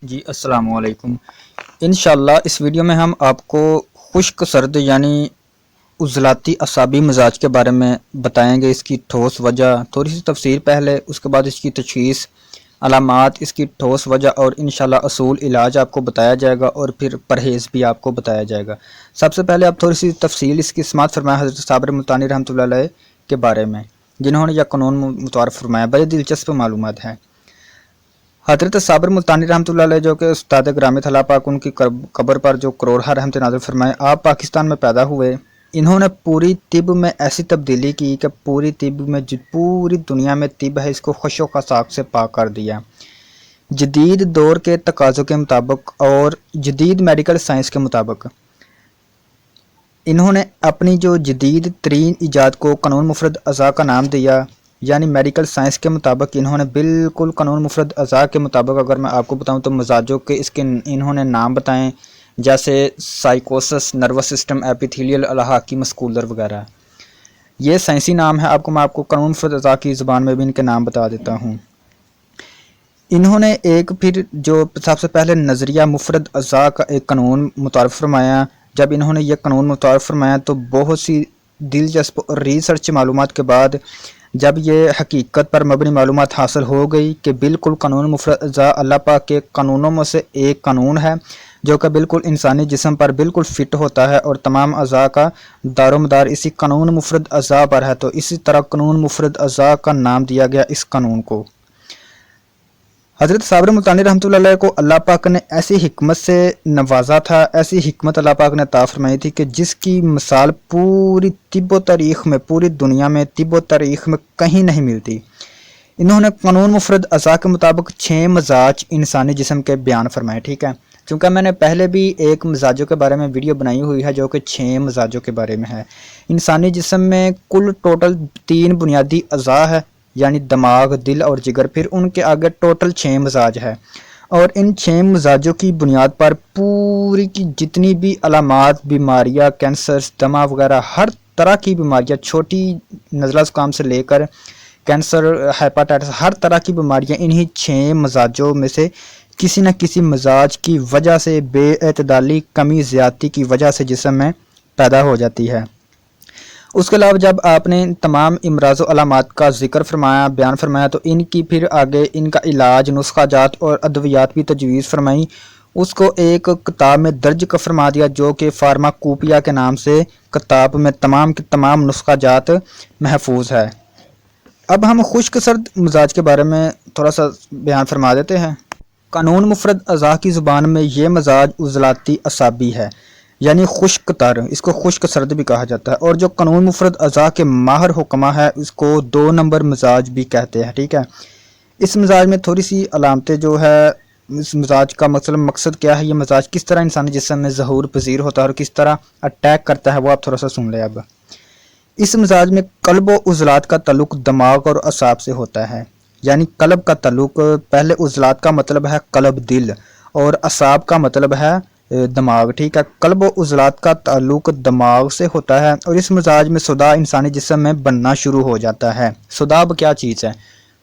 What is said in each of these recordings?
جی السلام علیکم۔ انشاءاللہ اس ویڈیو میں ہم آپ کو خشک سرد یعنی عضلاتی اعصابی مزاج کے بارے میں بتائیں گے، اس کی ٹھوس وجہ، تھوڑی سی تفسیر پہلے، اس کے بعد اس کی تشخیص، علامات، اس کی ٹھوس وجہ اور انشاءاللہ اصول علاج آپ کو بتایا جائے گا اور پھر پرہیز بھی آپ کو بتایا جائے گا۔ سب سے پہلے آپ تھوڑی سی تفصیل اس کی سماعت فرمائیں حضرت صابر ملتانی رحمۃ اللہ علیہ کے بارے میں، جنہوں نے یہ قانون متعارف فرمایا۔ بڑی دلچسپ معلومات ہیں۔ حضرت صابر ملتانی رحمۃ اللہ علیہ جو کہ استاد گرامی تھا، اللہ پاک ان کی قبر پر جو کروڑہ رحمت نازل فرمائے، آپ پاکستان میں پیدا ہوئے۔ انہوں نے پوری طب میں ایسی تبدیلی کی کہ پوری طب میں پوری دنیا میں طب ہے اس کو خش و خساک سے پاک کر دیا۔ جدید دور کے تقاضوں کے مطابق اور جدید میڈیکل سائنس کے مطابق انہوں نے اپنی جو جدید ترین ایجاد کو قانون مفرد اعضاء کا نام دیا، یعنی میڈیکل سائنس کے مطابق انہوں نے بالکل قانون مفرد اعضاء کے مطابق اگر میں آپ کو بتاؤں تو مزاجوں کے اس کے انہوں نے نام بتائیں، جیسے سائیکوسس، نروس سسٹم، ایپیتھیلیل، الحاقی، مسکولر وغیرہ۔ یہ سائنسی نام ہے، میں آپ کو قانون مفرد اعضاء کی زبان میں بھی ان کے نام بتا دیتا ہوں۔ انہوں نے ایک پھر جو سب سے پہلے نظریہ مفرد اعضاء کا ایک قانون متعارف فرمایا۔ جب انہوں نے یہ قانون متعارف فرمایا تو بہت سی دلچسپ اور ریسرچ معلومات کے بعد جب یہ حقیقت پر مبنی معلومات حاصل ہو گئی کہ بالکل قانون مفرد اعضاء اللہ پاک کے قانونوں میں سے ایک قانون ہے جو کہ بالکل انسانی جسم پر بالکل فٹ ہوتا ہے اور تمام اعضاء کا دار و مدار اسی قانون مفرد اعضاء پر ہے، تو اسی طرح قانون مفرد اعضاء کا نام دیا گیا اس قانون کو۔ حضرت صابر ملتانی رحمۃ اللہ علیہ کو اللہ پاک نے ایسی حکمت سے نوازا تھا، ایسی حکمت اللہ پاک نے عطا فرمائی تھی کہ جس کی مثال پوری طب و تاریخ میں، پوری دنیا میں طب و تاریخ میں کہیں نہیں ملتی۔ انہوں نے قانون مفرد اعضاء کے مطابق 6 مزاج انسانی جسم کے بیان فرمائے، ٹھیک ہے، چونکہ میں نے پہلے بھی ایک مزاجوں کے بارے میں ویڈیو بنائی ہوئی ہے جو کہ 6 مزاجوں کے بارے میں ہے۔ انسانی جسم میں کل ٹوٹل 3 بنیادی اعضاء ہے، یعنی دماغ، دل اور جگر، پھر ان کے آگے ٹوٹل 6 مزاج ہے، اور ان 6 مزاجوں کی بنیاد پر پوری کی جتنی بھی علامات، بیماریاں، کینسر، دمہ وغیرہ، ہر طرح کی بیماریاں، چھوٹی نزلہ زکام سے لے کر کینسر، ہیپاٹائٹس، ہر طرح کی بیماریاں انہی 6 مزاجوں میں سے کسی نہ کسی مزاج کی وجہ سے، بے اعتدالی، کمی، زیادتی کی وجہ سے جسم میں پیدا ہو جاتی ہے۔ اس کے علاوہ جب آپ نے تمام امراض و علامات کا ذکر فرمایا، بیان فرمایا، تو ان کی پھر آگے ان کا علاج، نسخہ جات اور ادویات بھی تجویز فرمائی۔ اس کو ایک کتاب میں درج کا فرما دیا جو کہ فارماکوپیا کے نام سے کتاب میں تمام کے تمام نسخہ جات محفوظ ہے۔ اب ہم خشک سرد مزاج کے بارے میں تھوڑا سا بیان فرما دیتے ہیں۔ قانون مفرد اعضاء کی زبان میں یہ مزاج عضلاتی اعصابی ہے، یعنی خشک تر، اس کو خشک سرد بھی کہا جاتا ہے، اور جو قانون مفرد اعضاء کے ماہر حکمہ ہے اس کو 2 نمبر مزاج بھی کہتے ہیں، ٹھیک ہے۔ اس مزاج میں تھوڑی سی علامتیں جو ہے، اس مزاج کا مقصد کیا ہے، یہ مزاج کس طرح انسانی جسم میں ظہور پذیر ہوتا ہے اور کس طرح اٹیک کرتا ہے، وہ آپ تھوڑا سا سن لیں۔ اب اس مزاج میں قلب و عضلات کا تعلق دماغ اور اعصاب سے ہوتا ہے، یعنی قلب کا تعلق، پہلے عضلات کا مطلب ہے قلب، دل، اور اعصاب کا مطلب ہے دماغ، ٹھیک ہے۔ قلب و عضلات کا تعلق دماغ سے ہوتا ہے، اور اس مزاج میں صداع انسانی جسم میں بننا شروع ہو جاتا ہے۔ صداع کیا چیز ہے؟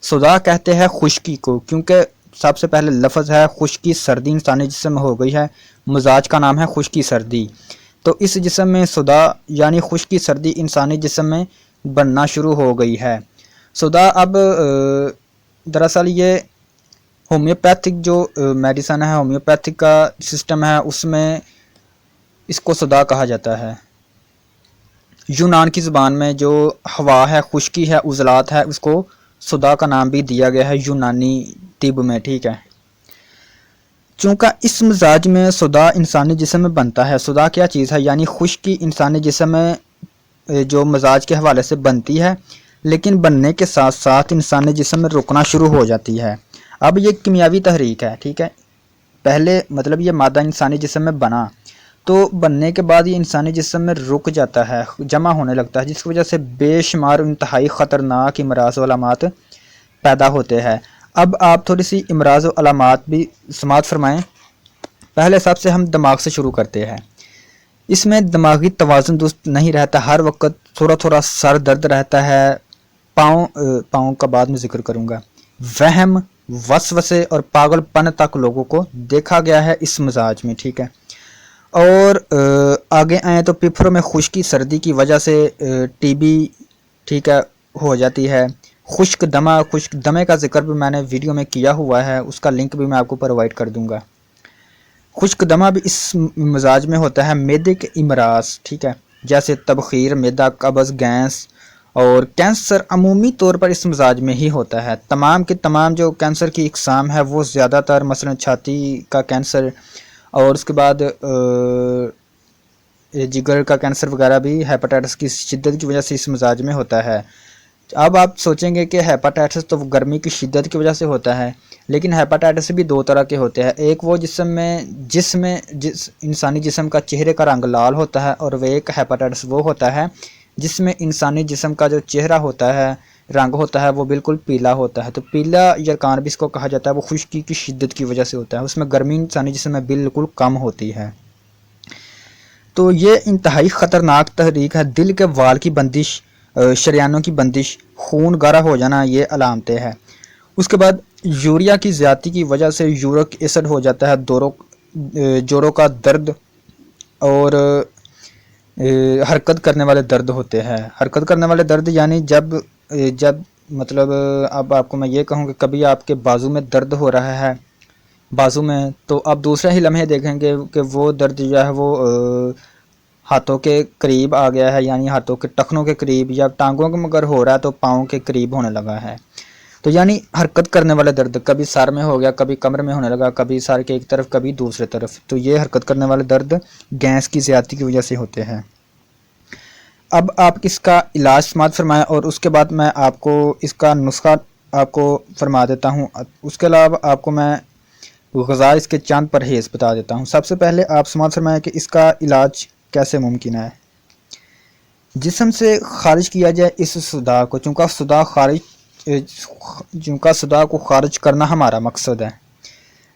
صداع کہتے ہیں خشکی کو، کیونکہ سب سے پہلے لفظ ہے خشکی، سردی انسانی جسم میں ہو گئی ہے، مزاج کا نام ہے خشکی سردی، تو اس جسم میں صداع یعنی خشکی سردی انسانی جسم میں بننا شروع ہو گئی ہے۔ صداع اب دراصل یہ ہومیوپیتھک جو میڈیسن ہے، ہومیوپیتھک کا سسٹم ہے، اس میں اس کو صداع کہا جاتا ہے۔ یونان کی زبان میں جو ہوا ہے، خشکی ہے، عضلات ہے، اس کو صداع کا نام بھی دیا گیا ہے یونانی طب میں، ٹھیک ہے۔ چونکہ اس مزاج میں صداع انسانی جسم میں بنتا ہے، صداع کیا چیز ہے، یعنی خشکی انسانی جسم میں جو مزاج کے حوالے سے بنتی ہے، لیکن بننے کے ساتھ ساتھ انسانی جسم میں رکنا شروع ہو جاتی ہے۔ اب یہ کیمیاوی تحریک ہے، ٹھیک ہے، پہلے مطلب یہ مادہ انسانی جسم میں بنا، تو بننے کے بعد یہ انسانی جسم میں رک جاتا ہے، جمع ہونے لگتا ہے، جس کی وجہ سے بے شمار انتہائی خطرناک امراض و علامات پیدا ہوتے ہیں۔ اب آپ تھوڑی سی امراض و علامات بھی سماعت فرمائیں۔ پہلے سب سے ہم دماغ سے شروع کرتے ہیں۔ اس میں دماغی توازن درست نہیں رہتا، ہر وقت تھوڑا تھوڑا سر درد رہتا ہے، پاؤں کا بعد میں ذکر کروں گا، وہم، वसवसे और पागलपन तक लोगों को देखा गया है इस मिजाज में, ठीक है। और आगे आए तो फेफड़ों में खुश्की सर्दी की वजह से टीबी, ठीक है, हो जाती है। खुश्क दमे का जिक्र भी मैंने वीडियो में किया हुआ है, उसका लिंक भी मैं आपको प्रोवाइड कर दूंगा। खुश्क दमा भी इस मिजाज में होता है। मैदे के इमराज, ठीक है, जैसे तबखीर, मैदा, कब्ज़, गैस और कैंसर अमूमी तौर पर इस मिजाज में ही होता है। तमाम के तमाम जो कैंसर की इकसाम है वो ज़्यादातर मसलन छाती का कैंसर और उसके बाद जिगर का कैंसर वगैरह भी हेपेटाइटिस की शिद्दत की वजह से इस मिजाज में होता है। अब आप सोचेंगे कि हेपेटाइटिस तो गर्मी की शिद्दत की वजह से होता है, लेकिन हेपेटाइटिस भी दो तरह के होते हैं। एक वो जिस इंसानी जिस्म का चेहरे का रंग लाल होता है, और वह एक हेपेटाइटिस वो होता है जिसमें इंसानी जिस्म का जो चेहरा होता है, रंग होता है, वो बिल्कुल पीला होता है। तो पीला यरकान भी इसको कहा जाता है, वो खुश्की की शिद्दत की वजह से होता है। उसमें गर्मी इंसानी जिस्म में बिल्कुल कम होती है। तो ये इंतहाई ख़तरनाक तहरीक है। दिल के वाल की बंदिश, शरियानों की बंदिश, खून गारा हो जाना, ये अलामतें हैं। उसके बाद यूरिया की ज़्यादती की वजह से यूरिक एसिड हो जाता है, जोड़ों का दर्द और हरकत करने वाले दर्द होते हैं। हरकत करने वाले दर्द यानी जब मतलब अब आपको मैं ये कहूँ कि कभी आपके बाजू में दर्द हो रहा है बाजू में, तो आप दूसरे ही लम्हे देखेंगे कि वो दर्द जो है वो हाथों के करीब आ गया है, यानी हाथों के टखनों के करीब, या टांगों के मगर हो रहा है तो पाँव के करीब होने लगा है। तो यानी हरकत करने वाले दर्द कभी सर में हो गया, कभी कमर में होने लगा, कभी सर के एक तरफ, कभी दूसरे तरफ। तो ये हरकत करने वाले दर्द गैस की ज़्यादती की वजह से होते हैं। अब आप इसका इलाज समात फरमाएं, और उसके बाद मैं आपको इसका नुस्खा आपको फरमा देता हूँ। उसके अलावा आपको मैं ग़िज़ा इसके चंद परहेज़ बता देता हूँ। सबसे पहले आप समात फरमाएं कि इसका इलाज कैसे मुमकिन है। जिस्म से खारिज किया जाए इस सुदा को, चूँकि सुदा को खारिज करना हमारा मकसद है।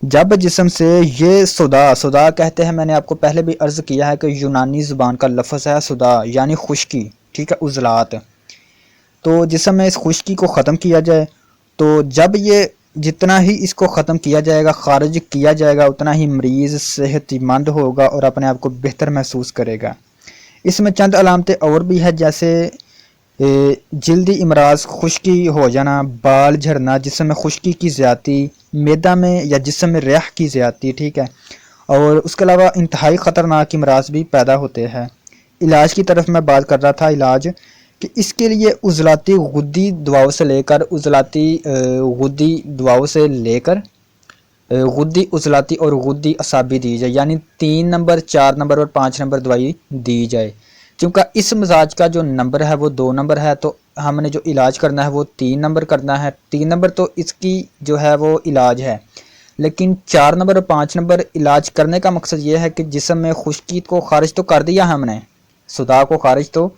जब जिस्म से ये सुदा कहते हैं, मैंने आपको पहले भी अर्ज़ किया है कि यूनानी ज़ुबान का लफ्ज़ है सुदा, यानी खुश्की, ठीक है, उज़लात। तो जिस्म में इस खुश्की को ख़त्म किया जाए, तो जब ये जितना ही इसको ख़त्म किया जाएगा, खारिज किया जाएगा, उतना ही मरीज़ सेहतमंद होगा और अपने आप को बेहतर महसूस करेगा। इसमें चंद अलामतें और भी है, जैसे जल्दी इमराज, खुश्की हो जाना, बाल झड़ना, जिस्म में खुश्की की ज़्यादती, मैदा में या जिस्म में रेह की ज़्यादती, ठीक है। और उसके अलावा इंतहाई ख़तरनाक इमराज भी पैदा होते हैं। इलाज की तरफ मैं बात कर रहा था, इलाज कि इसके लिए उज़लाती गुद्दी दवाओं से लेकर गुद्दी उज़लाती और गुद्दी असाबी दी जाए, यानी 3 नंबर, 4 नंबर और 5 नंबर दवाई दी जाए। क्योंकि इस मिजाज का जो नंबर है वो 2 नंबर है, तो हमने जो इलाज करना है वो 3 नंबर करना है। 3 नंबर तो इसकी जो है वो इलाज है, लेकिन 4 नंबर और 5 नंबर इलाज करने का मकसद ये है कि जिस्म में खुश्की को खारिज तो कर दिया हमने, सुदा को खारिज तो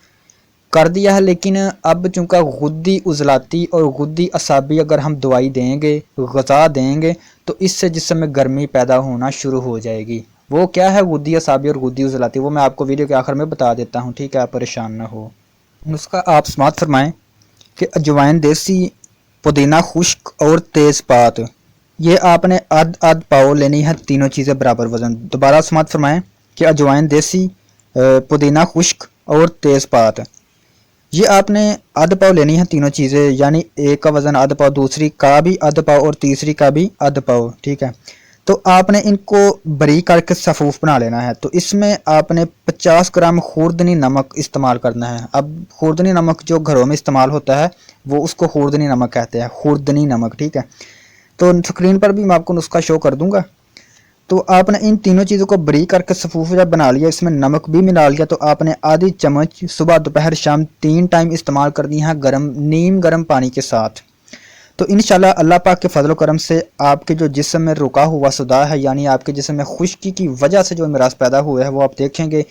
कर दिया है, लेकिन अब चूँकि गुद्दी उज़लाती और गुद्दी असाबी अगर हम दवाई देंगे, ग़िज़ा देंगे, तो इससे जिस्म में गर्मी पैदा होना शुरू हो जाएगी। वो क्या है गुद्दी असाबी और गुद्दी उज़लाती, वो मैं आपको वीडियो के आखिर में बता देता हूँ, ठीक है, आप परेशान ना हो। नुस्खा आप समात फरमाएँ कि अजवाइन, देसी पुदीना खुश्क और तेज़पात, ये आपने आध पाव लेनी है, तीनों चीज़ें बराबर वज़न। दोबारा समात फरमाएँ कि अजवाइन, देसी पुदीना खुश्क और तेज़पात, ये आपने आध पाव लेनी है, तीनों चीज़ें, यानी एक का वज़न आध पाव, दूसरी का भी आध पाव और तीसरी का भी आध पाव, ठीक है। तो आपने इनको बरीक करके सफ़ूफ बना लेना है। तो इसमें आपने 50 ग्राम खुर्दनी नमक इस्तेमाल करना है। अब खुर्दनी नमक जो घरों में इस्तेमाल होता है वो उसको खुर्दनी नमक कहते हैं, खुर्दनी नमक, ठीक है। तो स्क्रीन पर भी मैं आपको नुस्खा शो कर दूंगा। तो आपने इन तीनों चीज़ों को बरीक करके सफ़ूफ जब बना लिया, इसमें नमक भी मिला लिया, तो आपने आधी चम्मच सुबह, दोपहर, शाम 3 टाइम इस्तेमाल करनी है नीम गर्म पानी के साथ। तो इंशाल्लाह अल्लाह पाक के फजल करम से आपके जो जिस्म में रुका हुआ सुदा है, यानी आपके जिस्म में खुश्की की वजह से जो इमराज पैदा हुए हैं, वो आप देखेंगे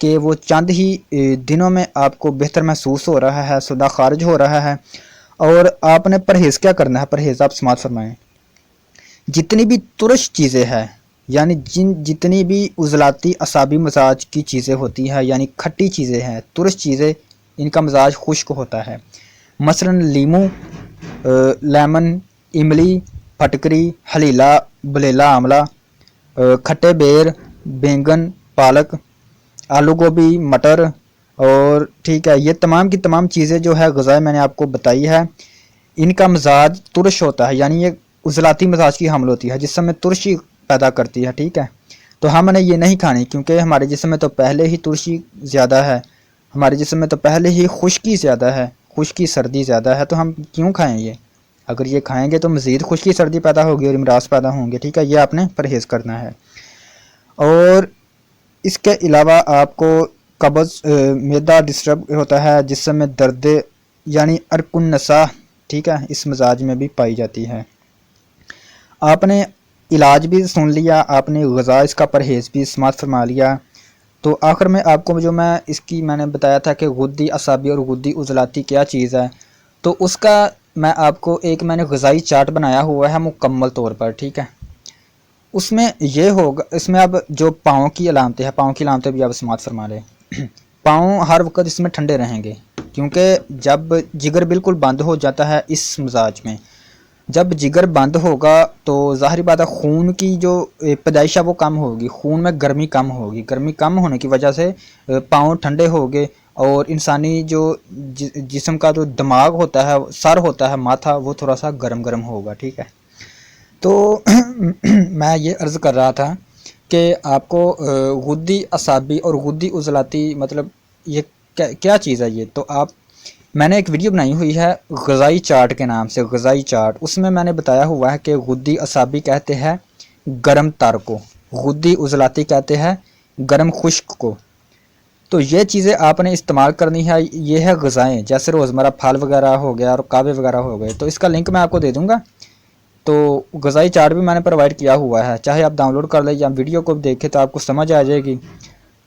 कि वो चंद ही दिनों में आपको बेहतर महसूस हो रहा है, सुदा खारिज हो रहा है। और आपने परहेज़ क्या करना है, परहेज़ आप समात फरमाएँ। जितनी भी तुरश चीज़ें हैं, यानी जितनी भी उज़लाती असाबी मजाज की चीज़ें होती हैं, यानी खट्टी चीज़ें हैं, तुरश चीज़ें, इनका मजाज खुश्क होता है। मसलन लीमू, लेमन, इमली, फटकरी, हलीला, बलेला आंवला, खट्टे बेर, बैंगन, पालक, आलू गोभी, मटर, और ठीक है, ये तमाम की तमाम चीज़ें जो है ग़िज़ाएँ मैंने आपको बताई है। इनका मिजाज तुरश होता है, यानी ये उजलाती मिजाज की हामिल होती है जिससे हमें तुरशी पैदा करती है। ठीक है, तो हमने ये नहीं खानी क्योंकि हमारे जिस्म में तो पहले ही तुरशी ज़्यादा है, हमारे जिस्म में तो पहले ही खुश्की ज़्यादा है, खुश्की सर्दी ज़्यादा है, तो हम क्यों खाएं ये? अगर ये खाएंगे तो मज़ीद खुश्की सर्दी पैदा होगी और इमराज पैदा होंगे। ठीक है, ये आपने परहेज़ करना है। और इसके अलावा आपको कब्ज़, मैदा डिस्टर्ब होता है जिससे में दर्द यानी अरकुन नसा, ठीक है, इस मिजाज में भी पाई जाती है। आपने इलाज भी सुन लिया, आपने ग़िज़ा इसका परहेज़ भी समाअत फरमा लिया। तो आखिर में आपको जो मैंने बताया था कि गुद्दी असाबी और गुद्दी उज़लाती क्या चीज़ है, तो उसका मैं आपको एक मैंने ग़िज़ाई चार्ट बनाया हुआ है मुकम्मल तौर पर। ठीक है, उसमें ये होगा, इसमें अब जो पाँव की अलामतें हैं, पाँव की अलामतें भी आप समाअत फरमा लें। पाँव हर वक्त इसमें ठंडे रहेंगे क्योंकि जब जिगर बिल्कुल बंद हो जाता है इस मिजाज में, जब जिगर बंद होगा तो ज़ाहिर बात है खून की जो पैदाइश है वो कम होगी, खून में गर्मी कम होगी, गर्मी कम होने की वजह से पाँव ठंडे होंगे और इंसानी जो जिस्म का जो दिमाग होता है, सर होता है, माथा, वो थोड़ा सा गर्म गर्म होगा। ठीक है, तो मैं ये अर्ज़ कर रहा था कि आपको गुद्दी असाबी और गुद्दी उज़लाती मतलब ये क्या चीज़ है ये, तो आप मैंने एक वीडियो बनाई हुई है ग़िज़ाई चार्ट के नाम से, ग़िज़ाई चार्ट, उसमें मैंने बताया हुआ है कि गुद्दी असाबी कहते हैं गर्म तर को, गुद्दी उज़लाती कहते हैं गर्म खुश्क को। तो ये चीज़ें आपने इस्तेमाल करनी है, ये है ग़िज़ाएँ, जैसे रोज़मर्रा फल वगैरह हो गया और कावे वगैरह हो गए, तो इसका लिंक मैं आपको दे दूँगा। तो ग़िज़ाई चार्ट भी मैंने प्रोवाइड किया हुआ है, चाहे आप डाउनलोड कर लें या वीडियो को देखें तो आपको समझ आ जाएगी।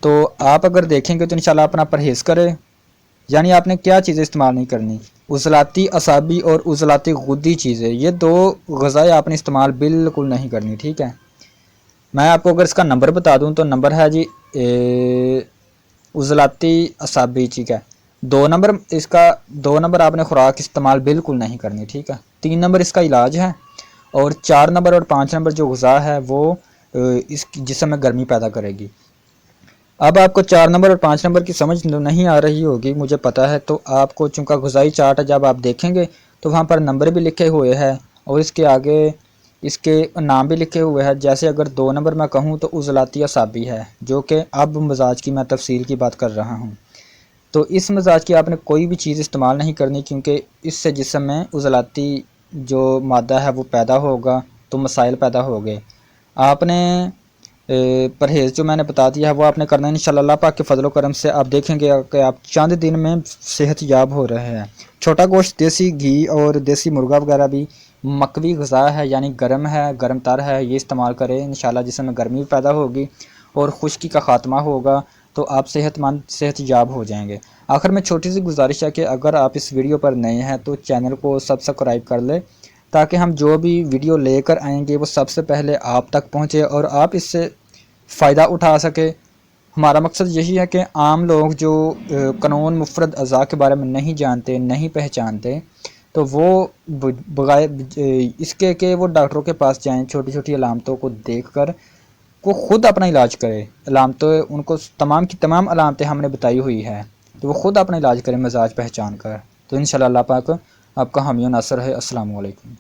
तो आप अगर देखेंगे तो इंशाल्लाह अपना परहेज़ करें। यानी आपने क्या चीज़ें इस्तेमाल नहीं करनी, उज़लाती असाबी और उज़लाती गुद्दी चीज़ें, ये दो ग़िज़ाएँ आपने इस्तेमाल बिल्कुल नहीं करनी। ठीक है, मैं आपको अगर इसका नंबर बता दूं तो नंबर है जी उज़लाती असाबी, ठीक है, 2 नंबर इसका, 2 नंबर आपने खुराक इस्तेमाल बिल्कुल नहीं करनी। ठीक है, 3 नंबर इसका इलाज है और 4 नंबर और 5 नंबर जो ग़िज़ा है वो इस जिस्म में गर्मी पैदा करेगी। अब आपको 4 नंबर और 5 नंबर की समझ नहीं आ रही होगी, मुझे पता है, तो आपको चूँकि ग़िज़ाई चार्ट जब आप देखेंगे तो वहाँ पर नंबर भी लिखे हुए हैं और इसके आगे इसके नाम भी लिखे हुए हैं। जैसे अगर 2 नंबर मैं कहूँ तो उज़लाती असाबी है, जो कि अब मिजाज की मैं तफसील की बात कर रहा हूँ। तो इस मिजाज की आपने कोई भी चीज़ इस्तेमाल नहीं करनी क्योंकि इससे जिस्म में उज़लाती जो मादा है वो पैदा होगा, तो मसाइल पैदा हो गए। आपने परहेज़ जो मैंने बता दिया है वो आपने करना है। इंशाअल्लाह अल्लाह पाक के फजल करम से आप देखेंगे कि आप चंद दिन में सेहत याब हो रहे हैं। छोटा गोश्त, देसी घी और देसी मुर्गा वगैरह भी मकवी ग़िज़ा है, यानी गर्म है, गर्म तर है, ये इस्तेमाल करें। इंशाअल्लाह जिसमें गर्मी भी पैदा होगी और खुश्की का ख़ात्मा होगा, तो आप सेहत याब हो जाएंगे। आखिर में छोटी सी गुजारिश है कि अगर आप इस वीडियो पर नए हैं तो चैनल को सब्सक्राइब कर लें ताकि हम जो भी वीडियो लेकर आएंगे वो सबसे पहले आप तक पहुंचे और आप इससे फ़ायदा उठा सके। हमारा मकसद यही है कि आम लोग जो कानून मुफ़रद अज़ा के बारे में नहीं जानते, नहीं पहचानते, तो वो बग़ैर इसके कि वो डॉक्टरों के पास जाएं, छोटी छोटी अलामतों को देखकर वो ख़ुद अपना इलाज करें। अलामतें उनको तमाम की तमाम अलामतें हमने बताई हुई है, तो वो ख़ुद अपना इलाज करें मिजाज पहचान कर। तो इंशाअल्लाह अल्लाह पाक आपका हामी नासर है। अस्सलामु अलैकुम।